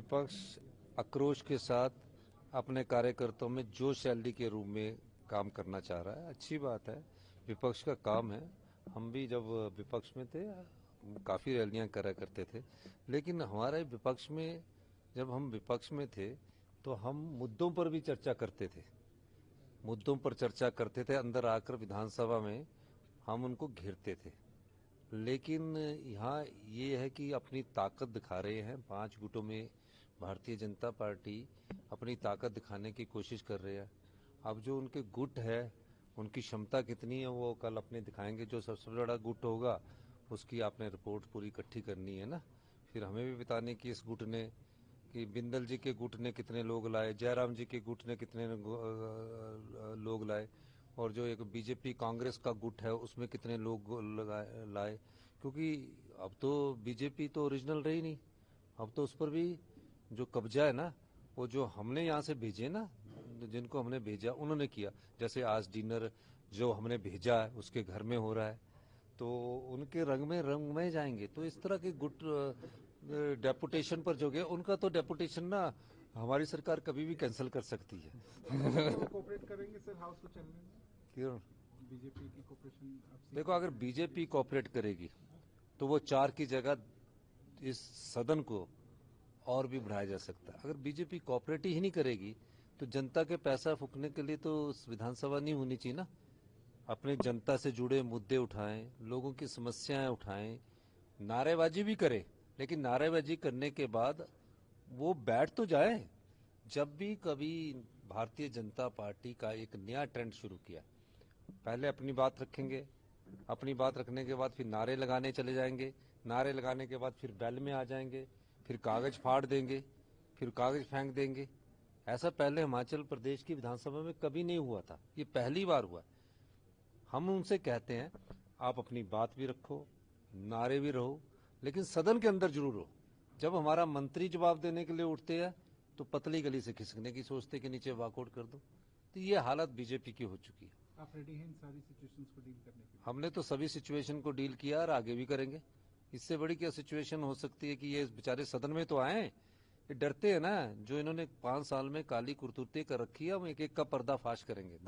विपक्ष आक्रोश के साथ अपने कार्यकर्ताओं में जोश शैली के रूप में काम करना चाह रहा है। अच्छी बात है, विपक्ष का काम है। हम भी जब विपक्ष में थे काफी रैलियां करा करते थे, लेकिन हमारे विपक्ष में जब हम विपक्ष में थे तो हम मुद्दों पर भी चर्चा करते थे। मुद्दों पर चर्चा करते थे, अंदर आकर विधानसभा में हम उनको घेरते थे। लेकिन यहाँ ये है कि अपनी ताकत दिखा रहे हैं 5 गुटों में भारतीय जनता पार्टी अपनी ताकत दिखाने की कोशिश कर रही है। अब जो उनके गुट है उनकी क्षमता कितनी है वो कल अपने दिखाएंगे। जो सबसे बड़ा गुट होगा उसकी आपने रिपोर्ट पूरी इकट्ठी करनी है ना, फिर हमें भी बताने की इस गुट ने कि बिंदल जी के गुट ने कितने लोग लाए, जयराम जी के गुट ने कितने लोग लाए, और जो एक बीजेपी कांग्रेस का गुट है उसमें कितने लोग लाए। क्योंकि अब तो बीजेपी तो ओरिजिनल रही नहीं, अब तो उस पर भी जो कब्जा है ना, वो जो हमने यहाँ से भेजे ना, जिनको हमने भेजा उन्होंने किया। जैसे आज डिनर जो हमने भेजा है उसके घर में हो रहा है, तो उनके रंग में जाएंगे। तो इस तरह के गुट डेपुटेशन पर जो गए उनका तो डेपुटेशन ना हमारी सरकार कभी भी कैंसिल कर सकती है। कोऑपरेट करेंगे सर हाउस को चलने में? क्यों? बीजेपी की कोऑपरेशन देखो, अगर बीजेपी कोऑपरेट करेगी तो वो 4 की जगह इस सदन को और भी बढ़ाया जा सकता है। अगर बीजेपी कोऑपरेट ही नहीं करेगी तो जनता के पैसा फूकने के लिए तो विधानसभा नहीं होनी चाहिए ना। अपने जनता से जुड़े मुद्दे उठाएं, लोगों की समस्याएं उठाएं, नारेबाजी भी करें, लेकिन नारेबाजी करने के बाद वो बैठ तो जाए। जब भी कभी भारतीय जनता पार्टी का एक नया ट्रेंड शुरू किया, पहले अपनी बात रखेंगे, अपनी बात रखने के बाद फिर नारे लगाने चले जाएंगे, नारे लगाने के बाद फिर बैल में आ जाएंगे, फिर कागज फाड़ देंगे, फिर कागज फेंक देंगे। ऐसा पहले हिमाचल प्रदेश की विधानसभा में कभी नहीं हुआ था, ये पहली बार हुआ। हम उनसे कहते हैं आप अपनी बात भी रखो, नारे भी रहो, लेकिन सदन के अंदर जरूर रहो। जब हमारा मंत्री जवाब देने के लिए उठते हैं तो पतली गली से खिसकने की सोचते कि नीचे वॉकआउट कर दो। तो ये हालत बीजेपी की हो चुकी है। आप रेडी हैं इन सारी सिचुएशंस को डील करने के लिए? हमने तो सभी सिचुएशन को डील किया और आगे भी करेंगे। इससे बड़ी क्या सिचुएशन हो सकती है कि ये बेचारे सदन में तो आए, ये डरते हैं ना। जो इन्होंने 5 साल में काली कुरतुती कर रखी है, हम एक एक का पर्दाफाश करेंगे।